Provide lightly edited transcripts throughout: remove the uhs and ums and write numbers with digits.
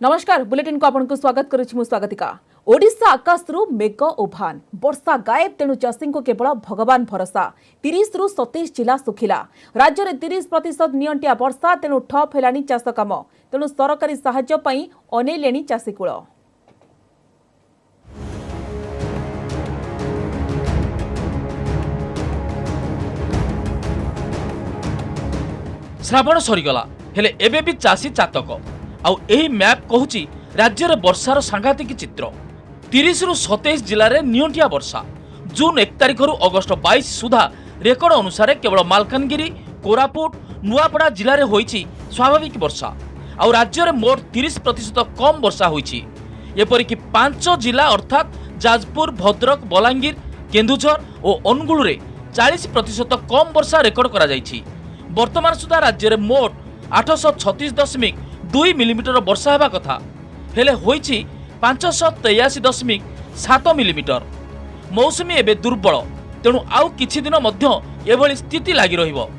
नमस्कार बुलेटिन को आपन को स्वागत करुछि मु स्वागतिका। ओडिशा आकाशरु मेघ उभान वर्षा गायब तेणु चाषी को केवल भगवान भरोसा 30 रु 27 जिला सुखिला राज्य में 30% नियंटिया वर्षा तेणु ठप हेलानी चाष काम तेणु सरकारी साहाय्य पई अनेलेनी चाषी कूल। श्रावण सरीगला हेले एबे भी चाषी चातक आउ एही मैप कहूची राज्य में वर्षार सांघातिक चित्र 30 रु 27 जिले में नियंटिया वर्षा जून 1 तारिख रु अगस्ट 22 सुधा रेकर्ड अनुसार केवल मालकानगिरी कोरापुट नुआपड़ा जिले में होईची स्वाभाविक वर्षा आउ राज्य में मोट 30% कम वर्षा होईची। एपरिक 5 जिला अर्थात जाजपुर भद्रक बलांगीर केन्दुझर और अनुगुल रे 40% कम वर्षा रेकर्ड करा जाईची। वर्तमान सुधा राज्य में मोट 836.2 मिलीमीटर वर्षा हेबा कथा हेले होईची 583.7 मिलीमीटर। मौसुमी एबे दुर्बल तेणु आउ किछि दिन मध्य एभली स्थिति लागि रहिबो।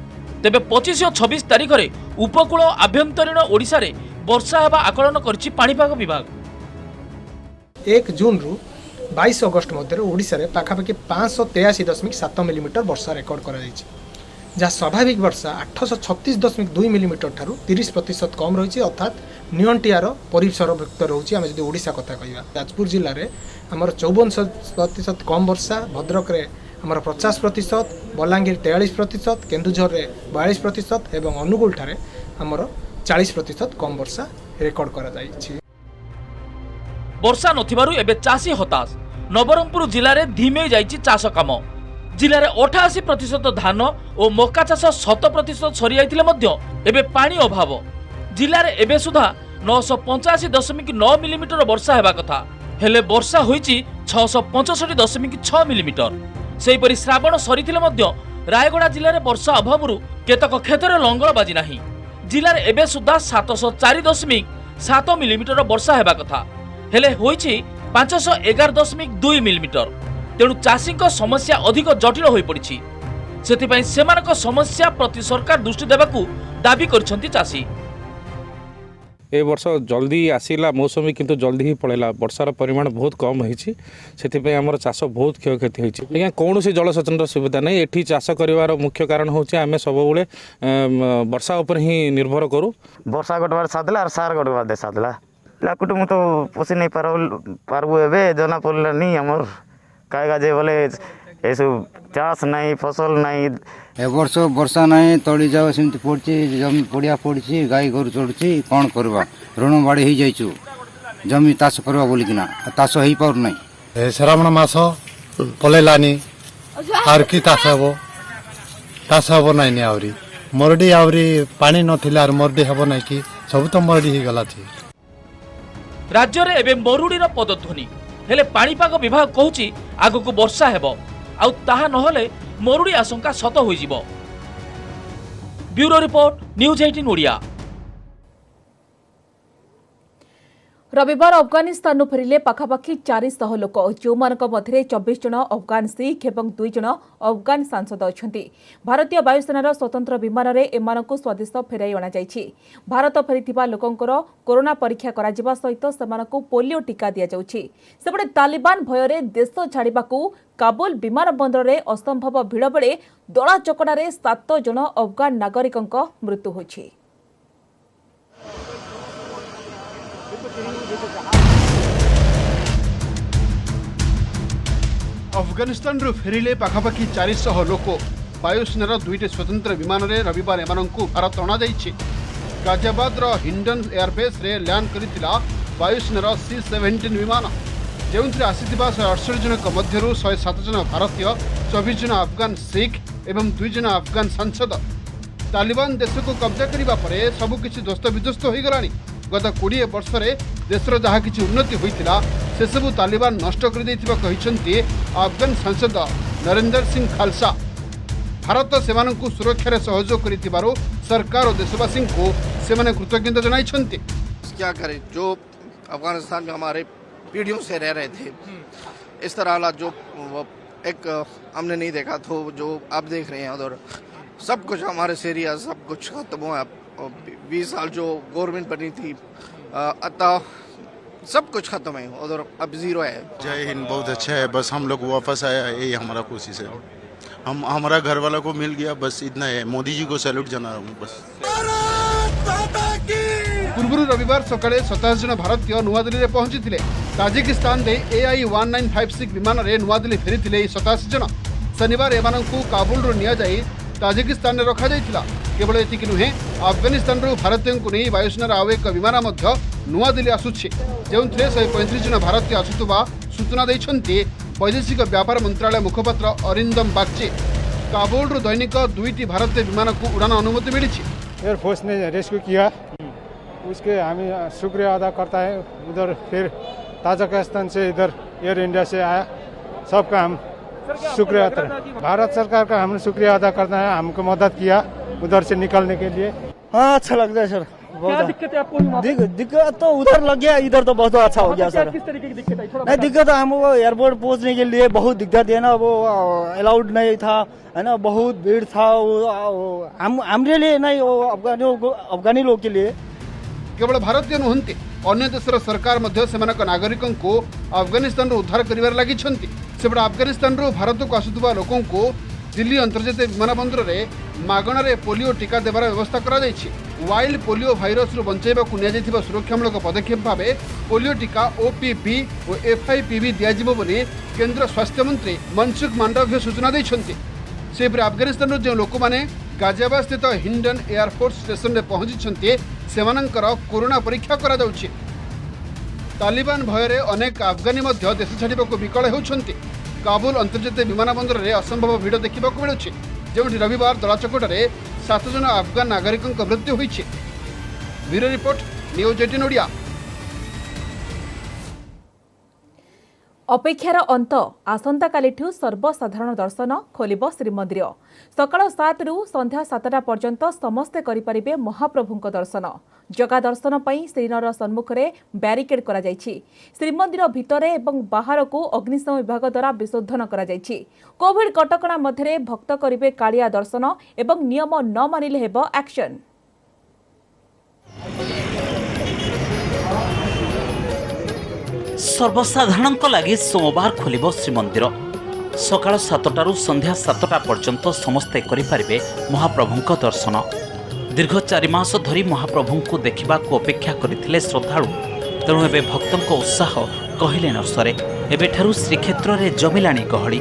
तेबे 25 और 26 तारिख रे उपकूल आभ्यंतरीण ओडिशा रे वर्षा हेबा आकलन करछि पाणीपाग विभाग। 1 जून रु 22 अगस्त मध्य ओडिशा रे पाखापाखि 583.7 मिलीमीटर वर्षा रेकर्ड करा जायछि जहाँ स्वाभाविक वर्षा 836.2 मिलीमीटर ठारू 30% कम रही अर्थात नियंटियार परिसरभुक्त रोचे। आम जो ओडिशा कथा कह जाजपुर जिले में आमर 54% कम वर्षा भद्रक रे आमर 50% बलांगीर 43% केन्दुझर रे 42% एवं अनुगुल ठारे आमर 40% कम वर्षा रेकर्ड करा जायछि। वर्षा नथिबारु एबे चाषी हताश। नवरंगपुर जिले में धीमे जाइछि चाष काम। जिले में 88% धान और मका चाष 100% सरी जाइतिले मध्य एबे पानी अभाव। जिले में एबे सुधा 985.9 मिलीमीटर वर्षा हेबा कथा हेले वर्षा होईची 665.6 मिलीमीटर। सेहीपरि श्रावण सरीथिले मध्य रायगड़ा जिले में वर्षा अभावरु केतक क्षेत्र लंगर बाजी नाही। जिले में एबे सुधा 704.7 मिलीमीटर वर्षा हेबा कथा हेले होईची 511.2 मिलीमीटर। तेणु चाषी समस्या अधिक जटिल हो पड़ी से समस्या प्रति सरकार दृष्टि देवाकू दाबी करछंती चाषी। ए वर्ष जल्दी आसीला मौसमी किंतु जल्दी ही पड़ेगा वर्षार परिमाण बहुत कम होईछि सेथिपई हमर चाष बहुत क्षयक्षति होईछि। लेकिन कौन सी जलसेचन सुविधा नहीं एठी चाष करिवार मुख्य कारण होछि आमे सब बेले वर्षा ऊपर ही निर्भर करू। वर्षा गोटे बार सादला और सार गोटे बार दे सादला लाकुट मु तो पोसी नहीं पारबो एबे जना पड़ला नहीं हमर कायगा जे बोले ऐसु चाष नहीं फसल नहीं ए वर्ष वर्षा नहीं तली जाओ सेमती पड़ी जमी पड़िया पड़ी गाई गोरु चढ़ुची कौन करवा ऋण बाड़ी हो जाइछु जमी तास करवा बोलिकिना तास हो पार नहीं। श्रावण मास पलैलानी आर कि तास हबो नहीं आवरी मरडी आवरी पानी नथिला आर मरडी हबो नहीं कि सब तो मरडी ही गला थी। राज्य रे एबे मरुडीर पदध्वनि हेले पाणीपाग विभाग कहूची आगको वर्षा हेबो आउ ताहा नहले मरुडी आशंका सत होई जिवो। Bureau report news 18 Odia. रविवार अफगानिस्तान फेरिले पाखापाखि 400 लोक जो मध्य 24 जन अफगान सिख और 2 जन अफगान सांसद अच्छा। भारतीय वायुसेनार स्वतंत्र विमान में एमानकु स्वदेश फेराई अणा जाइछि। भारत फेरिथिबा लोकंकर कोरोना परीक्षा करा सहित सेमानकु पोलियो टीका दिया जाउछि। सेपटे तालिबान भୟରେ देश छाड़िबाकू काबुल विमान बंदर में असंभव भिड़ बेले दला चकड़ारे 7 जन अफगान नागरिकंक मृत्यु होइछि। अफगानिस्तान फेरिले पाखापाखि 400 लोक वायुसेनार 2टी स्वतंत्र विमान में रविवार एमानंकु भारत अणा जाइछि। गाजियाबाद हिंडन एयरबेस रे लैंड करिथिला वायुसेनार C-17 विमान जेउंथि आसीथिबा 168 जनक मध्यरु 107 जन भारतीय 24 जन अफगान सिख एवं 2 जन अफगान सांसद। तालिबान देश को कब्जा करिबा परे सबकिछि ध्वस्तविध्वस्त होई गलानी। गत 20 वर्ष में देशर जहाँ किसी उन्नति होता से सबू तालिबान नष्ट कर अफगान सांसद नरेंद्र सिंह खालसा। भारत सेमानंकु सुरक्षा सहयोग कर सरकार और देशवासी को सेमाने कृतज्ञता जनाइछन्ति। क्या करें जो अफगानिस्तान में हमारे पीढ़ियों से रह रहे थे इस तरह हालात जो एक हमने नहीं देखा तो जो आप देख रहे हैं उधर सब कुछ हमारे से एरिया सब कुछ खत्म हुआ। 20 साल जो गवर्नमेंट बनी थी अतः सब कुछ खत्म है उधर, अब जीरो है। जय हिंद, बहुत अच्छा है। बस हम लोग वापस आया, यही हमारा कोशिश है। हम हमारा घर वाला को मिल गया, बस इतना है। मोदी जी को सैल्यूट जाना रहा हूँ बस। पूर्व रविवार सकाळे 27 जन भारतीय नुआदिल्ली रे पहुंची थिले। ताजिकिस्तान दे AI-1956 विमान रे नुआदिल्ली फेरी 87 जन। शनिवार एमानंकु काबुल रो निया जाई ताजिकिस्तान रे रखा जाइथिला। केवल एतिक नुहे, अफगानिस्तान रो भारतीय को नहीं वायुसेनार आउ एक विमान मध्य नुआदिल्ली आसुछि, जेउथिरे 135 जन भारतीय आसुतबा सूचना दैछन्ति वैदेशिक व्यापार मंत्रालय मुखपात्र अरिंदम बागची। काबुल रो दैनिक 2टी भारतीय विमान को उड़ान अनुमति मिली। एयरफोर्स ने रेस्क्यू किया, उसके हमें शुक्रिया अदा करता है। उधर फिर ताजिकिस्तान से इधर एयर इंडिया से आया, सबका हम शुक्रिया अदा, भारत सरकार का हम शुक्रिया अदा करता है, हमको मदद किया उधर से निकलने के लिए। हाँ, अच्छा लगता है सर। क्या दिक्कत है आपको? दिक्कत तो उधर लग गया, इधर तो बहुत अच्छा हो गया सर। किस तरीके की दिक्कत है? थोड़ा नहीं, दिक्कत हमको एयरपोर्ट पहुंचने के लिए बहुत दिक्कत है ना, वो अलाउड नहीं था, है ना, बहुत भीड़ था। हमारे लिए नहीं, वो अफगानी लोग के लिए। केवल भारतीय नुहंती, अन्य देशर सरकार मध्य सेमानक नागरिकों को अफगानिस्तान रो उद्धार करिवार लागि छंती। सेबडा अफगानिस्तान रो भारत को आसुतबा लोकों को दिल्ली अंतर्जातीय विमान बंदर रे मागणारे पोलियो टीका देवार व्यवस्था करा जायछि। वाइल्ड पोलियो भाइरस रो बंचाइबाकू निया जायथिबा सुरक्षामूलक पदक्षेप भावे पोलियो टीका OPV और FIPV दियाजिबो बोली केंद्र स्वास्थ्य मंत्री मनसुख मांडव्य सूचना दैछन्ति। सेपरे अफगानिस्तान रो जे लोक माने गाजियाबाद स्थित हिंडन एयरफोर्स स्टेशन में पहुंची सेमानंकर कोरोना परीक्षा करा जाउछि। तालिबान भୟରେ अनेक अफगानी मध्य देश छाड़िबाकू विकल होउछन्ति। काबुल अंतर्जातीय विमान बंदर में असंभव भिड़ देखा मिलूँ, जो रविवार दलाचकटे 7 जन अफगान नागरिकों मृत्यु होइछि। Bureau report, news 18 Odia. अपेक्षार अंत आसंताकालिठु सर्वसाधारण दर्शन खोलिब श्रीमंदिर। सकाळ 7 रु संध्या 7टा पर्यंत समस्ते करिपारिबे महाप्रभुଙ୍କ दर्शन। जगा दर्शन पई श्रीनगर सम्मुखरे ब्यारिकेड करा जायछि। श्रीमंदिर भितरे एवं बाहरकू अग्निशम विभाग द्वारा विशोधन करा जायछि। कोविड कटकणा मध्यरे भक्त करिबे कालिया दर्शन एवं नियम न मानिले हेबो एक्शन। सर्वसाधारण लगी सोमवार खोलिब श्रीमंदिर। सकाळ 7टारू संध्या 7टा पर्यंत समस्ते करिपारिबे महाप्रभुଙ୍କ दर्शन। दीर्घ 4 मास धरी महाप्रभुଙ୍କୁ देखिबाकू अपेक्षा करथिले श्रद्धालु, तेणु एबे भक्तଙ୍କ उत्साह कहिले न सरे। एबेठारू श्रीक्षेत्र रे जमिलाणी गहली।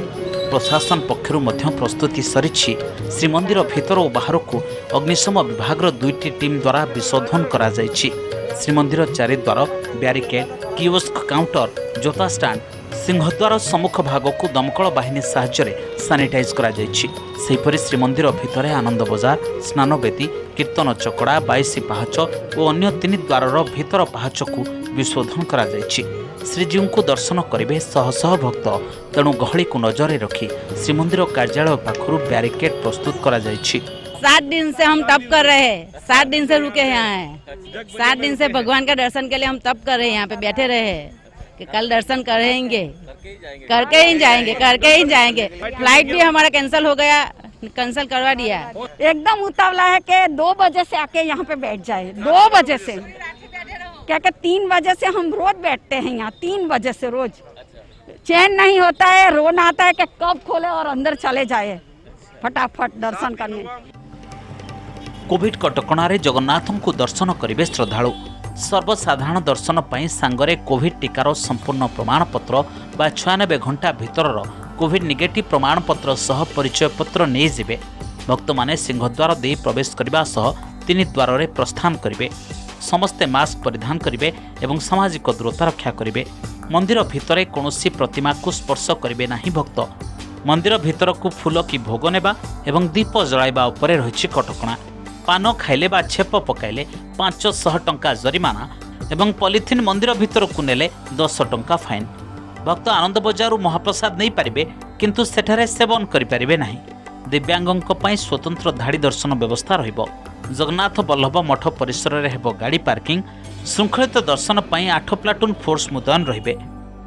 प्रशासन पक्षरु मध्य प्रस्तुति सरिछि। श्रीमंदिर भितर और बाहरकू अग्निशम विभागर 2टी टीम द्वारा विशोधन करा जायछि। श्रीमंदिर चारिद्वार ब्यारिकेड, कियोस्क काउंटर, जोता स्टाण्ड, सिंहद्वार सम्मुख भाग को दमकल बाहिनी साहाय्य सानिटाइज करा जायछि। सेहिपरि श्रीमंदिर भितर आनंद बजार, स्नानवेदी, कीर्तन चकड़ा, 22 पाहाच और अन्य 3 द्वारर भितर पाहाच को विशोधन करा जायछि। श्रीजीव को दर्शन करेंगे शह शह भक्त, तेणु गहली को नजर रखी श्रीमंदिर कार्यालय पाखरु बैरिकेड प्रस्तुत करा जायछि। 7 दिन से हम तप कर रहे हैं, 7 दिन से रुके यहाँ हैं। 7 दिन से भगवान का दर्शन के लिए हम तप कर रहे हैं, यहाँ पे बैठे रहे हैं कि कल दर्शन करेंगे, करके ही जाएंगे। फ्लाइट भी हमारा कैंसिल हो गया, कैंसिल करवा दिया। एकदम उतावला है कि 2 बजे से आके यहाँ पे बैठ जाए। 2 बजे से क्या 3 बजे से हम रोज बैठते हैं यहाँ, 3 बजे से रोज। चैन नहीं होता है, रोना आता है कि कब खोले और अंदर चले जाए फटाफट दर्शन करने। कोविड कटकणारे जगन्नाथों को दर्शन करेंगे श्रद्धालु। सर्वसाधारण दर्शन पर सांगरे कोविड टीकार संपूर्ण प्रमाणपत्र बा 96 घंटा भितर कोविड नेगेटिव प्रमाणपत्र सह परिचय पत्र नहीं जीवे। भक्त माने सिंहद्वार दे प्रवेश करने सह 3 द्वार रे प्रस्थान करेंगे। समस्ते मास्क परिधान करेंगे एवं सामाजिक दूरता रक्षा करेंगे। मंदिर भितर कौनसी प्रतिमा को स्पर्श करेंगे नहीं भक्त। मंदिर भितर को फूल की भोग नेबा एवं दीप जलाइबा उपरे रही कटकणा। पान खाइले बा छेप पकाइले 500 टंका जरिमाना एवं पॉलिथिन मंदिर भितर को नेले 10 टंका फाइन। भक्त आनंद बजारू महाप्रसाद नहीं पारिबे, किंतु सेठारे सेवन करि पारिबे नहीं। दिव्यांगों पई स्वतंत्र धाड़ी दर्शन व्यवस्था रहिबो। जगन्नाथ बल्लभ मठ परिसर रे हेबो गाड़ी पार्किंग। श्रृंखलित दर्शन पई 8 प्लाटून फोर्स मुतयन रहिबे।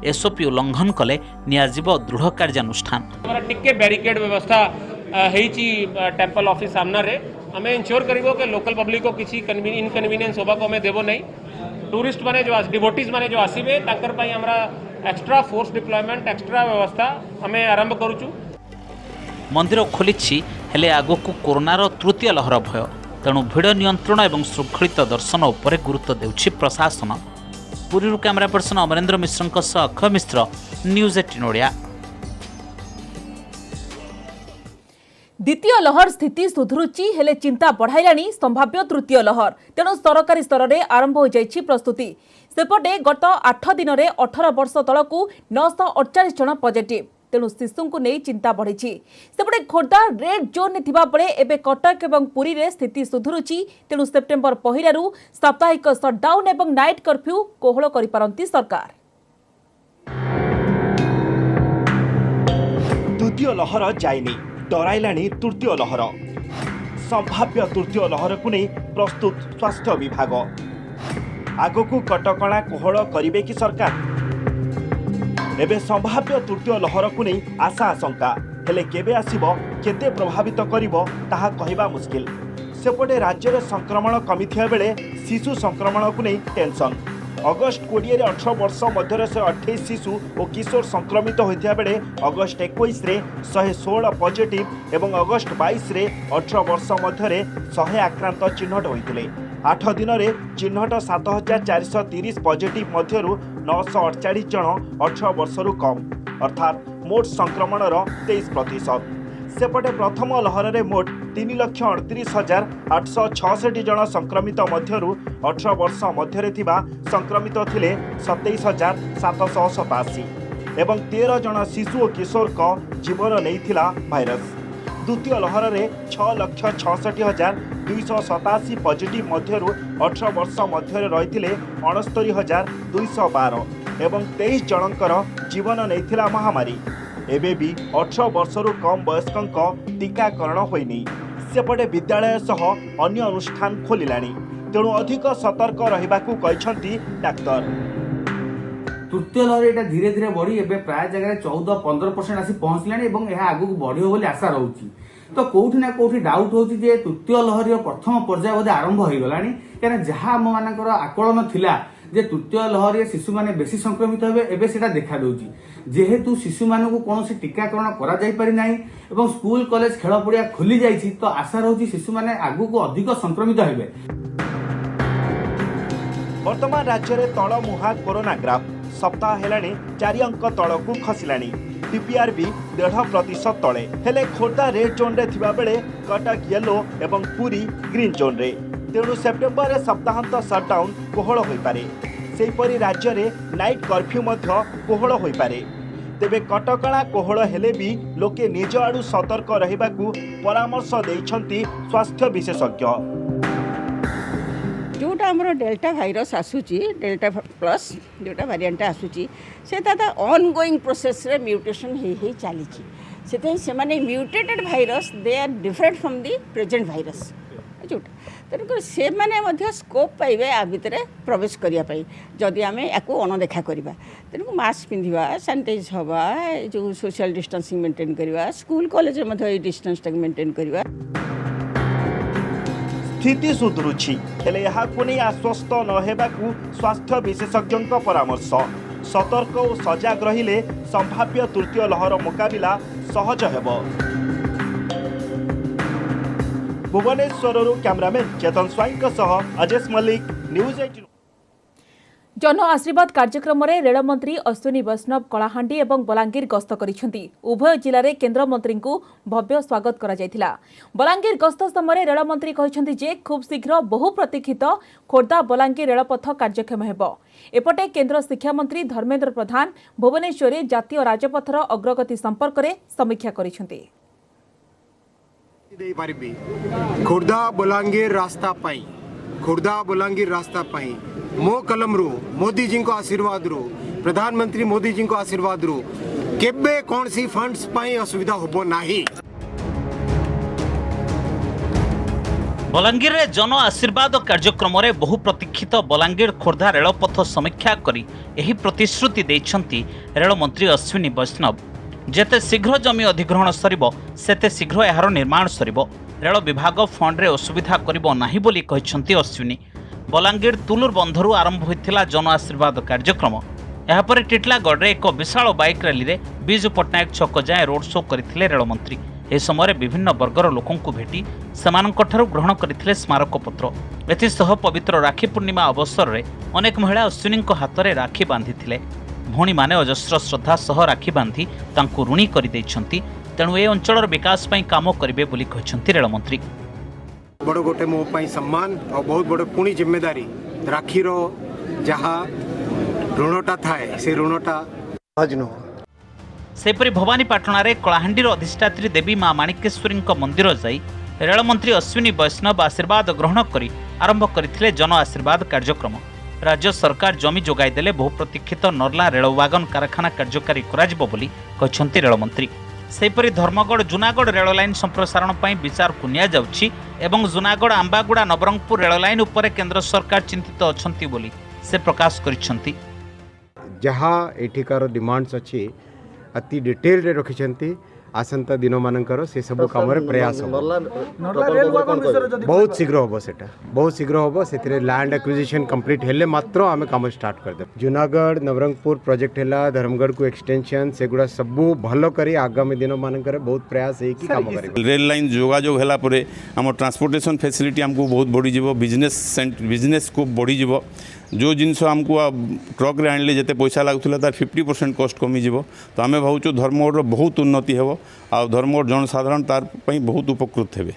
एसओपी उल्लंघन कले नियाजिब दृढ़ कार्यानुष्ठान। टिके बैरिकेड व्यवस्था हेची टेम्पल ऑफिस सामना रे हमें इंश्योर करिबो कि लोकल पब्लिक को किसी इनकन्वीनियंस होबा को हमें देबो नहीं। टूरिस्ट माने जो डिवोटीज माने जो आसीबे ताकर पई हमरा एक्स्ट्रा फोर्स डिप्लॉयमेंट एक्स्ट्रा व्यवस्था हमें आरंभ करूछु। मंदिर खोली हेले आगक कोरोनार तृतीय लहर भय तेणु भिड़ नियंत्रण और शृंखलित दर्शन उपर गुरुत्व देउछि प्रशासन। पुरी कैमरा पर्सन अमरेंद्र मिश्र सह अक्षय मिश्र, न्यूज 18 ओडिया। द्वितीय लहर स्थिति सुधुरुची हेले चिंता बढ़ाइलाणी संभाव्य तृतीय लहर। तेणु सरकारी स्तर में आरंभ हो जाइछि प्रस्तुति। सेपटे गत 8 दिन में 18 वर्ष तलकू 948 जन पॉजिटिव। तेणु शिशु को नहीं चिंता बढ़ी। सेपटे खोर्धा रेड जोन में थिबा बेले एबे कटक एवं पुरी रे स्थिति सुधुरुची। तेणु सेप्टेम्बर 1 साप्ताहिक सटडाउन एवं नाइट कर्फ्यू कोहल करिपारंती सरकार। द्वितीय लहर जाइनी डराइलाणी तृतीय लहर। संभाव्य तृतीय लहर को नहीं प्रस्तुत स्वास्थ्य विभाग। आगकू कटकणा कोहल करिवे कि सरकार? एबे संभाव्य तृतीय लहर को नहीं आशा आशंका हेले केबे आसीबो केते प्रभावित करिवो ताहा कहिबा मुश्किल। सेपटे राज्य में संक्रमण कमिथिया बेले शिशु संक्रमण को नहीं टेंशन। अगस्ट 20 18 वर्ष मध्य 128 शिशु और किशोर संक्रमित होता बेले अगस्ट 21 रे 116 पॉजिटिव एवं अगस्ट 22 रे 18 वर्ष मध्य 100 आक्रांत चिन्हट होते। 8 दिन में चिन्हट 7430 पॉजिटिव मध्य 948 जन 18 वर्षरू कम अर्थात मोट संक्रमणर 23%। सेपटे प्रथम लहर में मोट 3,38,866 जन संक्रमित मध्यरु 18 वर्ष मध्य संक्रमित थिले 27,787 एवं 13 जन शिशु और किशोर का जीवन नहीं भाइरस। द्वितीय लहर में 6,66,287 पॉजिटिव मध्यरु 18 वर्ष मध्य रही 69,212 एवं 23 जनकर जीवन नहीं महामारी। एबे भी 18 वर्षरू कम वयस्क टीकाकरण होइनी। सेपटे विद्यालय सह अन्य अनुष्ठान खोलिलाणी। तेणु अधिक सतर्क रहिबाकू कहिसंती डाक्तर। तृतीय लहर एटा धीरे धीरे बढ़ी एबे प्राय जगह 14-15% आसी पहुंचलाणी एवं यह आगू बढ़ियो बोली आशा रहउची। तो कोठी ना कोठी डाउट होची जे तृतीय लहर प्रथम पर्याय बोधे आरंभ हो गलाणी। कारण जहाँ आम मानकर आकलन थिला जे तृतीय लहर शिशु माने बेसी संक्रमित हेबे एबे सेटा देखा दउची। जेहेतु शिशु मानकू कोनोसी टीकाकरण करा जाई पारि नाही एवं स्कूल कॉलेज खेल पड़िया खोली जाइछि तो आशा रहउची शिशु माने आगू को अधिक संक्रमित हेबे। वर्तमान राज्य में तलमुहा कोरोना ग्राफ सप्ताह हेलाणी 4 अंक तलकू खसिलाणी। पीपीआर भी 1.5% तले हेले खोर्धा रेड जोन रे थिबा बेले कटक येलो एवं पुरी ग्रीन जोन रे। तेणु सेप्टेम्बर में सप्ताहांत सटडाउन कोहल हो पारे। सेहीपरि राज्य में नाइट कर्फ्यू मध्य कोहल हो पारे। तेबे कटकणा कोहल हेले भी लोके निज आड़ू सतर्क रहिबाकू परामर्श देइछंती स्वास्थ्य विशेषज्ञ। जोटा आमर डेल्टा भाइरस आसूची डेल्टा प्लस जोटा वेरिएंट आसूची से ऑनगोइंग प्रोसेस रे म्यूटेशन ही चली से माने mutated virus they are different from the present virus जोटा तेणुक से माने स्कोप पाइबे आ भितर प्रवेश करने जदि आम या अणदेखा करवा। तेणुक मास्क पिंधा सैनिटाइज हवा जो सोशल डिस्टेंसिंग मेंटेन करवा स्कूल कॉलेज में डिस्टेंस मेंटेन करवा। स्थिति सुधुरुछि हेले यहाकू नहीं आश्वस्त न हेबाकू स्वास्थ्य विशेषज्ञों परामर्श। सतर्क और सजग रहिले संभाव्य तृतीय लहर मुकाबिला सहज हेब। भुवनेश्वररू कैमरामैन चेतन स्वाईं सह अजेश मल्लिक, न्यूज 18। जन आशीर्वाद कार्यक्रम में रेलमंत्री अश्विनी वैष्णव कलाहांडी और बलांगीर गस्त करिसेंती। उभय जिले में केन्द्रमंत्री को भव्य स्वागत करा जायथिला। बलांगीर गस्त समय रेलमंत्री कहिसेंती जे खूब शीघ्र बहु प्रतीक्षित खोर्धा बलांगीर रेलपथ कार्यक्षम हेबो। एपटे केन्द्र शिक्षा मंत्री धर्मेन्द्र प्रधान भुवनेश्वर जातीय राजपथर अग्रगति संपर्क में समीक्षा करिसेंती। खोर्धा बलांगीर रास्ता पाई मो कलम रू मोदी जी को आशीर्वाद रू प्रधानमंत्री मोदी जी को आशीर्वाद रू केबे कौन सी फंड्स पाई असुविधा होबो नाही। बलांगीर रे जन आशीर्वाद कार्यक्रम में बहु प्रतीक्षित बलांगीर खोर्धा रेलपथ समीक्षा करी एही प्रतिश्रुति दैछंती रेलमंत्री अश्विनी वैष्णव। जेते शीघ्र जमी अधिग्रहण सरिबो सेते शीघ्र एहार निर्माण सरिबो। रेल विभाग फंड रे असुविधा करिबो नाही बोली कहिसंती अश्विनी। बलांगीर तुलुर बंधरू आरंभ होइथिला जन आशीर्वाद कार्यक्रम। यापर टिटलागढ़ एक विशाल बाइक रैली रे बिजू पट्टनायक छक जाए रोड शो करथिले रेलमंत्री। ए समय विभिन्न वर्गर लोकंकु भेटी सेमानंकठारु ग्रहण करथिले स्मारक पत्र। एथिसह पवित्र राखी पूर्णिमा अवसर रे अनेक महिला अश्विनींक हाथ में राखी बांधिथिले। भौणी माने अजस्र श्रद्धा सह राखी बांधि तांकु ऋणी करि दैछंती। तेणु ए अंचलर विकास पई काम करिवे बोली कहछंती रेलमंत्री। बड़ गोटे मो पई सम्मान और बहुत बड़ पुणी जिम्मेदारी राखी रो जहाँ ऋणटा थाए से ऋणटा भजन सेपरी भवानीपाटणार कलाहांडीर अधिष्ठात्री देवी मां माणिकेश्वरी मंदिर जाई रेलमंत्री अश्विनी वैष्णव आशीर्वाद ग्रहण करी आरंभ करथिले जन आशीर्वाद कार्यक्रम। राज्य सरकार जमी जोगाई देले बहुप्रतीक्षित नर्ला रेल वागन कारखाना कार्यकारी कराजिबो बोली कहछंती रेलमंत्री। सेपरी धर्मगढ़ जूनागढ़ रेल लाइन संप्रसारण पई विचार को निया जाउछि एवं जूनागढ़ आंबागुड़ा नवरंगपुर रेल लाइन उपरे केंद्र सरकार चिंतित अछंती बोली से प्रकाश करिसंती। जहाँ एठिकार डिमांड्स अच्छी अति डिटेल रे रखिछंती आसंता दिन मानकर से सब काम प्रयास बहुत शीघ्र हम सेटा बहुत शीघ्र हम से लैंड एक्विजिशन कंप्लीट हेले मात्र आम काम स्टार्ट कर दे। जूनागढ़ नवरंगपुर प्रोजेक्ट है धर्मगढ़ को एक्सटेंशन सेगुड़ा सब भल कर आगामी दिन मानकर बहुत प्रयास है कि काम कर। रेल लाइन जोगाजोग है पर आम ट्रांसपोर्टेशन फैसिलिटी आमको बहुत बढ़ीज बिजनेस को बढ़ीज जो जिनस आमको ट्रक रे आणले जते पैसा लागुला तार 50% कॉस्ट कमिज तो आम भावुँ धर्मगढ़ बहुत उन्नति हो आ धर्मगढ़ जनसाधारण तार पई बहुत उपकृत हेबे।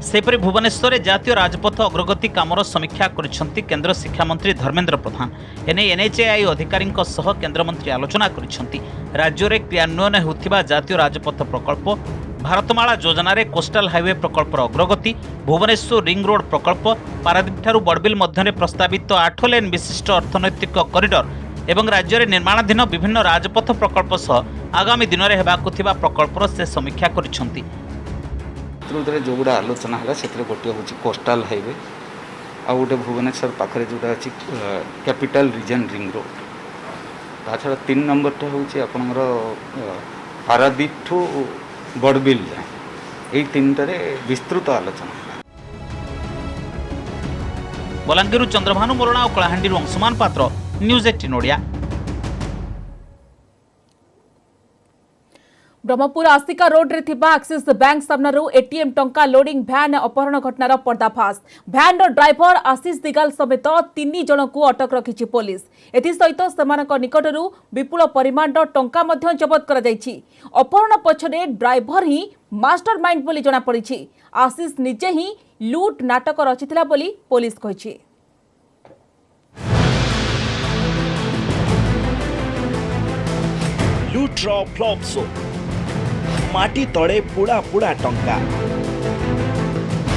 सेपरि भुवनेश्वर जातीय राजपथ अग्रगति कामर समीक्षा करिसेंती केंद्र शिक्षा मंत्री धर्मेंद्र प्रधान। एने एनएचएआई अधिकारी सह केंद्र मंत्री आलोचना करिसेंती। राज्य रे क्रियान्वयन होथिबा जातीय राजपथ प्रकल्प भारतमाला योजना रे कोस्टल हाईवे प्रकल्पर अग्रगति भुवनेश्वर रिंग रोड प्रकल्प पारादीप ठारू बड़बिल मध्य प्रस्तावित 8 लेन विशिष्ट अर्थनैतिक कॉरिडोर एवं राज्य रे निर्माणाधीन विभिन्न राजपथ प्रकल्प सह आगामी दिन में हेबाकु थिबा प्रकल्पर से समीक्षा करिसेंती। जो गुड़ा आलोचना है से गोटे हूँ कोस्टाल हाईवे आ गोटे भुवनेश्वर पाखे जोटा अच्छी कैपिटल रीजन रिंग रोड ता छड़ा 3 नंबरटा हूँ आपंकर पारादीप ठू बड़बिल जाए यही 3टारे विस्तृत आलोचना। बलांगीर चंद्रभानु मोरणा और कलाहांडी अंशुमान पात्र न्यूज 18 ओडिया। ब्रह्मपुर आस्तिका रोड रे थिबा एक्सिस बैंक सामनारू एटीएम टंका लोडिंग भ्यान अपहरण घटनार पर्दाफाश। भ्यान ड्राइवर आशीष दिगाल समेत 3 जन को अटक रखिछि पुलिस। एथिसहित सेमानक निकटरू विपुल परिमाणर टंका मध्य जबत करा जायछि। अपहरण पछरे ड्राइवर ही मास्टर माइंड बोली जଣା पड़िछि। आशीष निजे ही लूट नाटक रचिथिला बोली पुलिस कहिछि। लुट्र फ्लॉप शो माटी तले पुड़ा पुड़ा टंका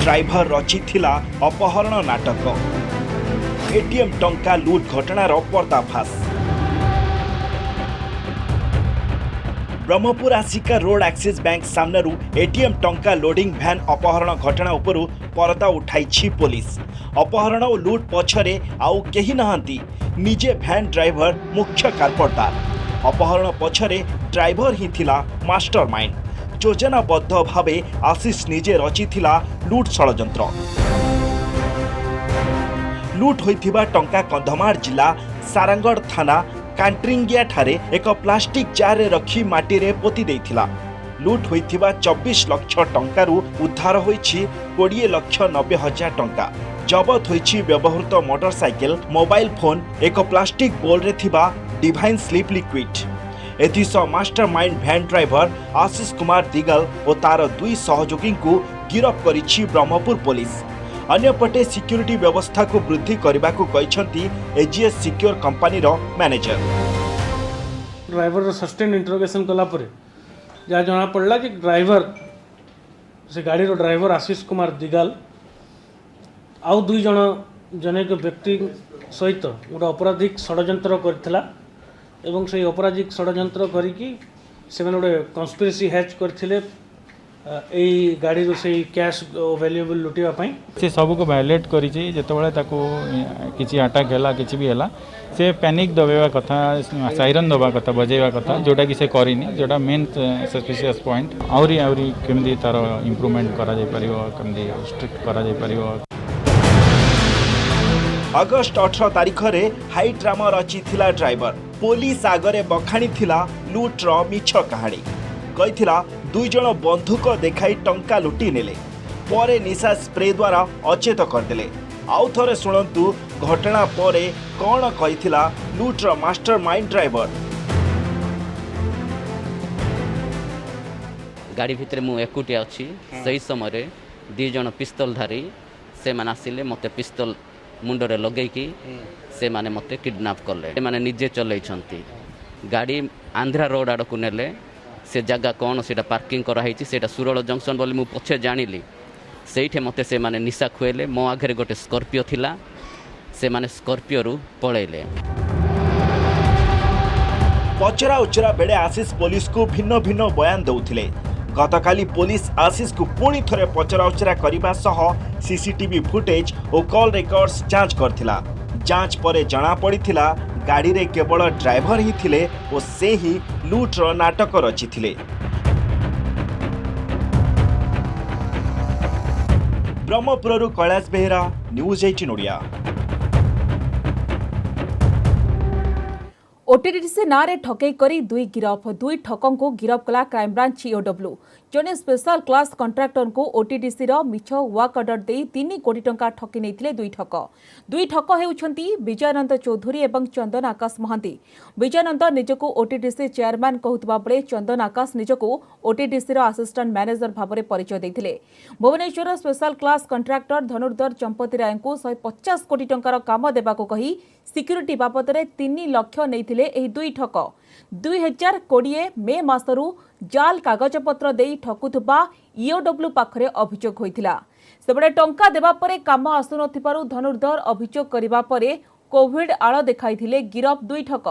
ड्राइवर रचिथिला अपहरण नाटक एटीएम टंका लूट घटनार पर्दाफाश। Brahmapur Asika road Axis bank सामने एटीएम टंका लोडिंग भ्यान अपहरण घटना उपरू पर्दा उठाई पुलिस। अपहरण और लूट पछरे आउ केही नहांती निजे भ्यान ड्राइवर मुख्य कारपटदार। अपहरण पछरे ड्राइवर ही थिला मास्टर माइंड। योजनाबद्ध भावे आशीष निजे रचिथिला लूट षड़यंत्र। लूट होइथिबा टंका कंधमाल जिला सारंगढ़ थाना कांट्रिंगिया ठारे एक प्लास्टिक जार रे रखी माटी रे पोती देइथिला। लूट होइथिबा 24 लाख टंकारु उद्धार होइछि 20,90,000 टंका। जबत होइछि व्यवहृत मोटरसाइकेल मोबाइल फोन एक प्लास्टिक बोल रे थिबा डिवाइन स्लीप लिक्विड। एथिसह master mind van driver Ashish Kumar Digal और तार 2 सहयोगी को गिरफ्त करिछि ब्रह्मपुर पुलिस। अन्यपटे सिक्यूरिटी व्यवस्था को वृद्धि करने को कहते एजीएस सिक्योर कंपनी रो मैनेजर। ड्राइवर सस्टेन इंटरोगेशन कला परे जहाँ जना पड़ा कि ड्राइवर से गाड़ी रो ड्राइवर आशीष कुमार दिगाल आउ 2 जन जने व्यक्ति सहित गोटे अपराधिक षड़यंत्र करथिला एवं से अपराधिक षड़यंत्र करिकी से गोटे कन्स्पिरेसी हैच करथिले एई गाड़ी रो से कैश वैल्यूएबल लुटिया पई से सब को वायलेट करिछि जेतबेले ताको किछि अटैक हैला किछि भी हैला से पैनिक दबेवा कथा साइरन दबा कथा बजेवा कथा जोटा कि से करिनी जोटा मेन सस्पिशियस पॉइंट आउरी केमदी तार इंप्रूवमेंट करा जाय परियो केमदी स्ट्रिक्ट करा जाय परियो। अगस्ट 18 तारिख रे हाई ड्रामा रचिथिला ड्राइवर पुलिस आगरे बखाणी थिला लुट्र मिछ कहानी कहिथिला दुई जण बंधुक देखाई टंका लुटी नेले परे निशा स्प्रे द्वारा अचेत करदेले। आउ थरे सुनंतु घटना परे कौन कहिथिला लुट्र मास्टरमाइंड ड्राइवर। गाड़ी भितर मु एकुटिया अच्छी सही समय दी जन पिस्तलधारी से माने आसिले मते पिस्तल मुंडरे लगेकी से माने मते किडनैप करले माने निजे चलैछंती गाड़ी आंध्रा रोड आड़ को नेले से जगह कौन से पार्किंग कराई से सुरल जंक्शन बोली मु पछे जानिली से मते से माने निशा खुएले मो आगे गोटे स्कॉर्पियो थिला से माने स्कॉर्पियो रु पळेले। पचरा उचरा बेले आशीष पुलिस को भिन्न भिन्न बयान दउथिले। गतकाली पुलिस आशीष को पुणी थरे पचरा उचरा करिबा सह सीसीटीवी फुटेज और कॉल रेकॉर्ड्स जांच करथिला। जांच परे जना पड़िथिला गाड़ी रे केवल ड्राइवर ही थिले और से ही लूट्र नाटक रचिथिले। ब्रह्मपुरରୁ कैलाश बेहेरा न्यूज 18 ओडिया। ओटीडीसी नारे ठकेई करी दुई गिरफ दुई ठकों को गिरफ कला क्राइमब्रांच ईओडब्ल्यू जने स्पेशल क्लास कंट्राक्टर को ओटीडीसी रो मिछ वर्क ऑर्डर दे 3 कोटी टंका ठकी नैथिले दुई ठक हेउछंती विजयानंद चौधरी एवं चंदन आकाश महांती। विजयानंद निजको ओटीडीसी चेयरमैन कहउतबा बेले चंदन आकाश निजको ओटीडीसी रो असिस्टेंट मैनेजर भाबरे परिचय दैथिले। भुवनेश्वर स्पेशल क्लास कंट्राक्टर धनुर्धर चंपती राय को 150 कोटी टंकार काम देबाको कही सिक्यूरिटी बाबतरे 3 लाख नैथिले एही दुई ठक। 2020 मे मासरू जाल कागजपत्र देई ठकुथबा ईओडब्ल्यू पाखरे अभियोग होइथिला। सेबडे टंका देबा परे काम आसु नथिपारु धनुर्धर अभियोग करिबा परे कोविड आळ देखाइथिले गिरफ दुई ठक।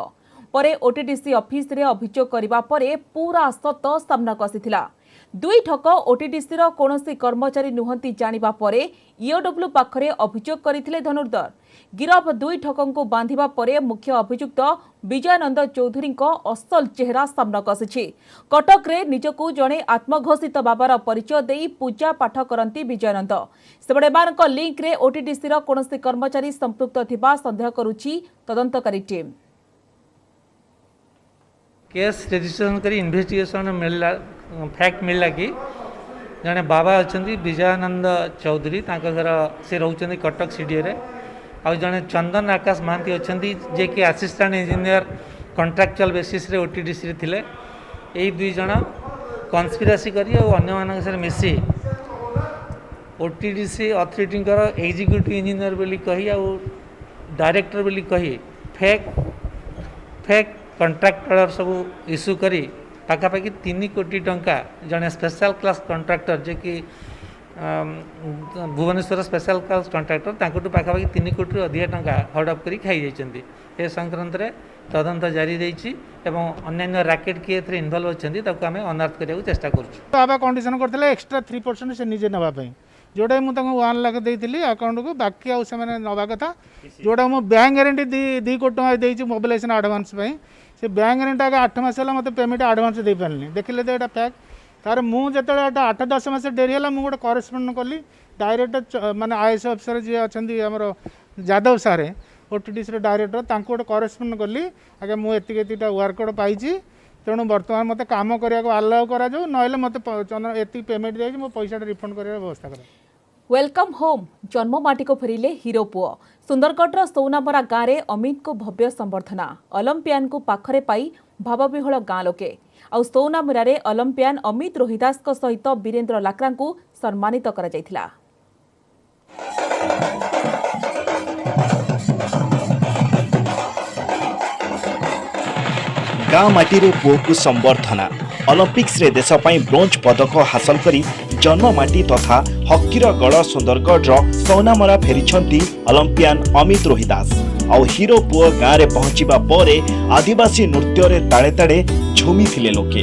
परे ओटीडीसी ऑफिस रे अभियोग करिबा परे पूरा सत सामनाକୁ आसिथिला। दुई ठक ओटीडीसी रो कोनोसी कर्मचारी नुहंती जानिबा परे ईओडब्ल्यू पाखरे अभियोग करिथिले धनुर्धर। गिरफ दुई ठकों को बांधिबा परे मुख्य अभियुक्त विजयानंद चौधरी असल चेहरा सामनाକୁ आसिछि। कटक रे निजको जणे आत्मघोषित बाबार परिचय देई पूजा पाठ करंती विजयानंद। सेबडे बारक लिंक रे ओटीडीसी रो कोनोसी कर्मचारी संपृक्त थिबा संदेह करुछि तदंतकारी टीम। केस रजिस्ट्रेशन करी इन्वेस्टिगेशन मिलला फैक्ट मिलला कि जने बाबा अछंती विजयानंद चौधरी तांका घर से रहउछंती कटक सीडीए रे आ जने चंदन आकाश महांती अछंती जे कि असिस्टेंट इंजीनियर कॉन्ट्रैक्चुअल बेसिस रे ओटीडीसी रे थिले। एई दुई जण कन्स्पिरेसी करी और अन्य मानक से मिसी ओटीडीसी अथॉरिटी कर एग्जीक्यूटिव इंजीनियर बोली कही आ डायरेक्टर बोली कही फेक कॉन्ट्रैक्टर सब इश्यू करी पाखापाखि 3 कोटी टंका जने स्पेशल क्लास कॉन्ट्रैक्टर जे कि भुवनेश्वर स्पेशल क्लास कॉन्ट्रैक्टर तांको पाखापाखि 3 कोटी अधिक टंका हड़प करी खाई जाइछंती। ए संक्रांत रे तदंत जारी देइछि एवं अन्य रैकेट किए एथरे इन्वॉल्व अछंती ताको हमें अनर्थ करिया चेष्टा करछु। बाबा कंडीशन करथले एक्स्ट्रा 3% से निजे नबा पई जोड़ा मुझे 1 लाख देती अकाउंट को बाकी आउ से नवा कथा जोड़ा मुझे बैंक गारंटी 2 कोटी टका देती मोबिलाइजेशन एडवांस से बैंक गारंटी आगे 8 मास है मतलब पेमेंट एडवांस दे पारे देखिले तो यहाँ फैक्ट तार मुझे 8-10 मास डेरी है मुझे गोटे करेस्पॉन्ड कली डायरेक्ट माने आईएएस अफिसर जी अच्छा आमर यादव सारे ओटीडीसी डायरेक्टर तांको गोटे करेस्पॉन्ड कली आगे मुझे वर्क ऑर्डर पाई तेणु बर्तमान मत काम करने आलाउ करा मत ये पेमेंट दे मो पैसा रिफंड कर व्यवस्था कर। वेलकम होम जन्ममाटी को फेरिले हीरो पुओ। सुंदरगढ़ सौनामरा गाँव में अमित को भव्य संबर्धना ओलंपियान को पाखरे पाई भावविह्वल गाँ लोके आउ सौनामुरा रे ओलंपियान अमित रोहिदास सहित वीरेंद्र लाक्रा को सम्मानित करा जायथिला। गाँ माटी पुओ को संबर्धना ओलंपिक्स रे देश पई ब्रोंज पदक हासिल करी जन्ममाटी तथा हकीर गढ़ सुंदरगढ़ सौनामरा फेरिछंती ओलंपियान अमित रोहिदास आउ हीरो पुओ गाँव रे पहुंचीबा परे आदिवासी नृत्य रे ताड़े ताड़े झुमी थिले लोके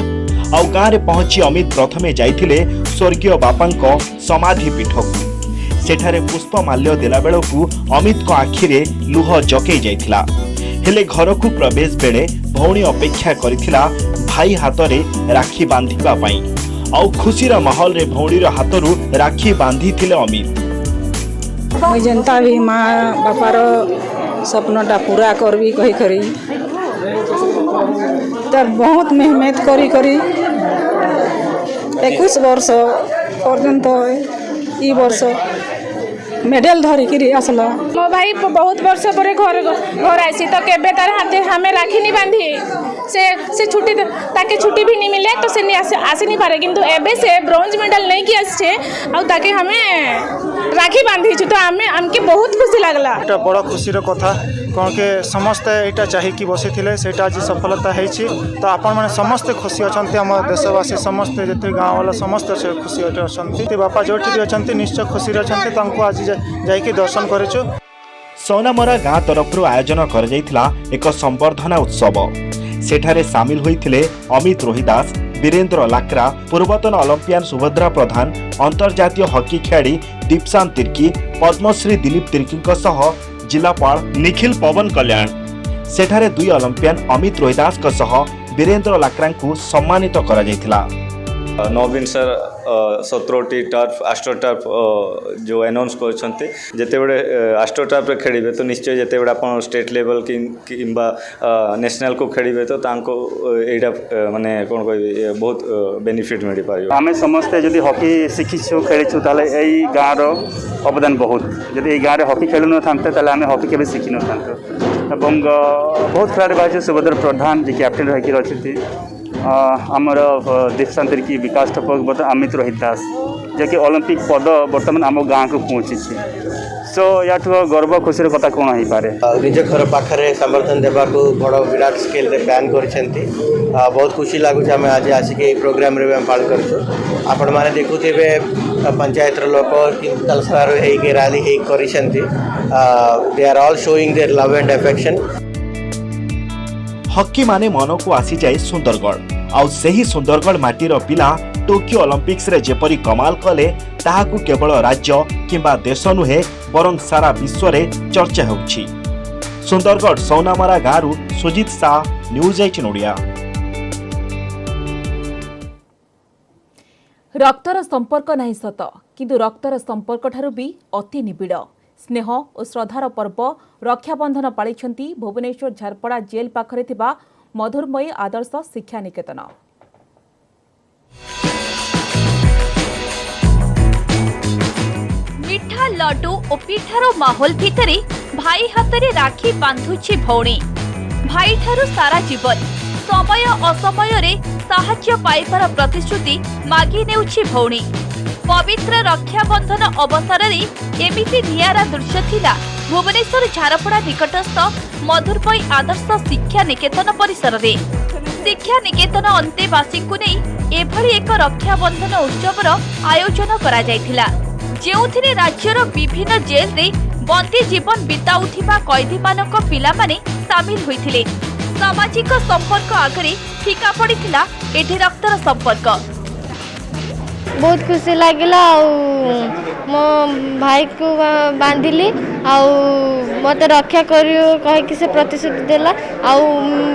आउ गाँव रे पहुंची अमित प्रथमे जाइथिले स्वर्गीय बापांको समाधि पीठक सेठारे पुष्पमाल्य देला बेलकु अमित को आखिरे लुह जकई जाइथिला हेले घर को प्रवेश बेले भौणी अपेक्षा करिथिला भाई हाथ रे राखी बांधिबा पई आउ खुशीर माहौल रे भौणीर हाथरू राखी बांधी थिले अमित। मुई जनता भी माँ बापार सपनटा पूरा करबी कही करी तर बहुत मेहनत करी करी 21 वर्ष पर्यंत ई वर्ष मेडल धरिकी आसला। मो भाई बहुत वर्ष पर घर आसी तो केबे तार हाथे हमें राखी नहीं बांधी से छुट्टी ताके छुट्टी भी नहीं मिले तो से आसी नहीं पारे किंतु एबे से ब्रोंज मेडल नहीं कि आछे आ ताके हमें राखी बांधी छु तो हमें हमके बहुत खुशी लागला। एटा बड़ खुशी रो कथा कोन के समस्त एटा चाहि कि बसी थिले सेटा आज सफलता हेछि तो आपण माने समस्त खुशी अछंती हम देशवासी समस्त जते गांव वाला समस्त खुशी अछंती बापा जोठी भी अछंती निश्चय खुशी रे अछंती तांको आज जाइके दर्शन करेछु। सोनामरा गाँ तरफ आयोजन कर एक संवर्धना उत्सव सेठारे सामिल होइथिले अमित रोहिदास, वीरेंद्र लाक्रा, पूर्वतन ओलंपियन सुभद्रा प्रधान, अंतर्जातीय हॉकी खिलाड़ी दीपशांत तिर्की, पद्मश्री दिलीप तिर्की सह जिलापाल निखिल पवन कल्याण। सेठारे 2 ओलंपियन अमित रोहिदास सह वीरेंद्र लाक्रा को सम्मानित करा जायथिला। नवीन सर 17टी टर्फ आस्ट्रो टर्फ जो अनाउंस करछन्ते जेते बड़े आस्ट्रो टर्फ रे खेलिबे तो निश्चय जेते बड़े आपण स्टेट लेवल किंबा नेशनल को खेलिबे तो तांको एटा माने कोन कहबे बहुत बेनिफिट मिल पारियो। आमे समस्त जदी हॉकी शिखिछु खेलिछु ताले एई गाँ रो अवदान बहुत जदी एई गाँ रे हॉकी खेलु न थांते ताले आमे हॉकी केबे शिखि न थांतो एवं बहुत खिलाड़ी बाजू सुभद्र प्रधान जी कैप्टन रही रही आमर दीपशांत तिर्की, विकास ठपक, अमित रोहिदास जे कि ओलंपिक पद बर्तमान आम गाँ को पहुँची सो या गर्व खुशी कथा कौन हो पारे निज घर पाखे समर्थन देवा बड़ विराट स्केल रे प्लान करिसेंती बहुत खुशी लगुच आम आज आसिक प्रोग्राम रे पालन करछु। आपण माने देखुथिबे पंचायत लोक तलसार हे रैली हे करिसेंती they are all showing their love and affection. Hockey माने मन को आसी जाए सुंदरगढ़ आउ सही सुंदरगढ़ माटीर पिला टोकियो ओलंपिक्स रे जेपरी कमाल कले ताहाकु केवल राज्य किंबा देश नुहे बरं सारा विश्व रे चर्चा होउछि। सुंदरगढ़ सौनामरा गारू सुजित शाह, न्यूज 18 ओडिया। रक्तर संपर्क नहीं सत किंतु रक्तर संपर्क ठारू भी अति निबिड़ स्नेह और श्रद्धार पर्व रक्षाबंधन पालिछंती भुवनेश्वर झारपड़ा जेल पाखरे थिबा मधुरमयी आदर्श शिक्षा निकेतन। मिठा लड्डू और पिठार माहौल भितरे भाई हाथ राखी बांधुछि भौणी भाई ठारू सारा जीवन समय असमय रे साहाय्य पाइबार प्रतिश्रुति मागी नेउछि भौणी। पवित्र रक्षाबंधन अवसर में एमिति नियारा दृश्य थिला भुवनेश्वर झारपड़ा निकटस्थ मधुरमयी आदर्श शिक्षा निकेतन परिसर रे। शिक्षा निकेतन अंतेवासी को नहीं एभली एक रक्षाबंधन उत्सवर आयोजन करा जायथिला जेउथिरे राज्यर विभिन्न जेल रे बंदी जीवन बिताउथिबा कैदी मानक पिला माने शामिल होइथिले। सामाजिक संपर्क आगरे फीका पड़िथिला एठी रक्तर संपर्क। बहुत खुशी लगिला मो भाई को बांधिली मत रक्षा करियो कह से प्रतिश्रुति देला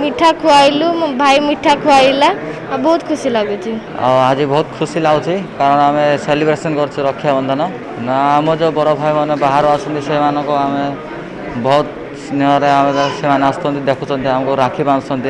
मिठा खुआइलु मो भाई मिठा खुआइला बहुत खुशी लगुଛି। आज बहुत खुशी लगुଛି कारण आम सेलिब्रेशन कर रक्षाबंधन ना आम जो बड़ भाई मैंने बाहर आसती से आम बहुत स्नेह से आसुँच देखुं आमको राखी बांधुंट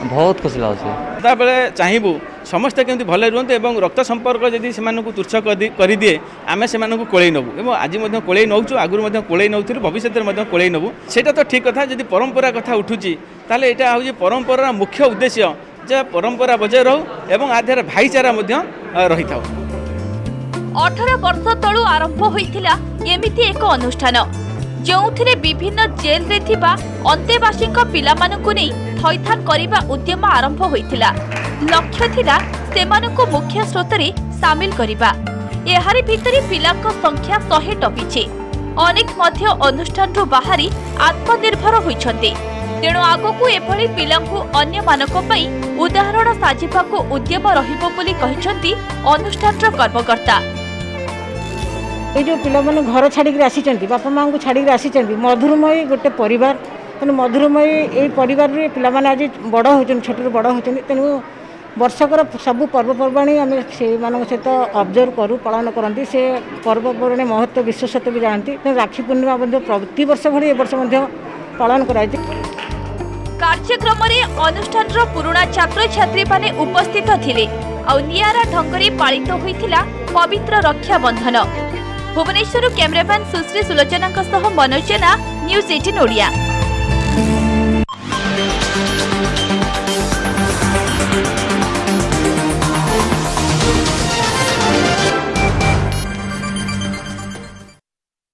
बहुत खुशी लगुଛି। चाहबू समस्ते केमती भले रुहतु एवं रक्त संपर्क जदि से तुच्छ करदिए आम से कोड़े नबू आज कोड़े नौचु आगुरी कोड़े नौलु भविष्य में कोड़े नबू सेटा तो ठीक कथा जदि परंपरा कथा उठुची ताले एटा हूँ परंपरार मुख्य उद्देश्य जे परंपरा बजाय रहू एवं आधार भाईचारा रही था। 18 वर्ष तलू आरंभ होइथिला एमिति एक अनुष्ठान जोउथिरे विभिन्न जेल रे थिबा अंतेवासी पिलामानकु नै थैथान करिबा उद्यम आरंभ होइथिला। लक्ष्य थिला सेमानकु मुख्य स्रोतरे शामिल करिबा। एहारी भितरी पिलांक संख्या 100 टपिछे। अनेक मध्य अनुष्ठान रु बाहरी आत्मनिर्भर होइछन्ते तेणु आगकु एभली पिलांकु अन्य मानक पई उदाहरण साजिबाकु उद्यम रहिबो बोली कहिसन्ती अनुष्ठानर कर्मकर्ता। ये जो पिला मैंने घर छाड़ी आसी बापा माँ को छाड़ी आसी मधुरमयी गोटे परिवार तेणु मधुरमयी ये परिवार पाने आज बड़ हो छोट बड़ होती तेणु ବର୍ଷକର ସବୁ ପର୍ବପର୍ବାଣି ଆମେ ସେମାନଙ୍କ ସହିତ ଅବଜର୍ଭ କରୁ ପାଳନ କରନ୍ତି ସେ ପର୍ବପର୍ବାଣି ମହତ୍ତ୍ୱ ବିଶ୍ୱ ସହିତ ବି ଜାଣନ୍ତି ତେଣୁ ରାକ୍ଷୀ ପୂର୍ଣ୍ଣିମା ମଧ୍ୟ ପ୍ରତିବର୍ଷ ଭଳି ଏ ବର୍ଷ ମଧ୍ୟ ପାଳନ କରାଯାଇଛି। କାର୍ଯ୍ୟକ୍ରମରେ ଅନୁଷ୍ଠାନର ପୁରୁଣା ଛାତ୍ରଛାତ୍ରୀ ମାନେ ଉପସ୍ଥିତ ଥିଲେ ଆଉ ନିଆରା ଢଙ୍ଗରେ ପାଳିତ ହୋଇଥିଲା ପବିତ୍ର ରକ୍ଷାବନ୍ଧନ। ଭୁବନେଶ୍ୱରରୁ କ୍ୟାମେରାମ୍ୟାନ୍ ସୁଶ୍ରୀ ସୁଲୋଚନାଙ୍କ ସହ ମନୋଜ ଜେନା, ନ୍ୟୁଜ୍ 18 ଓଡ଼ିଆ।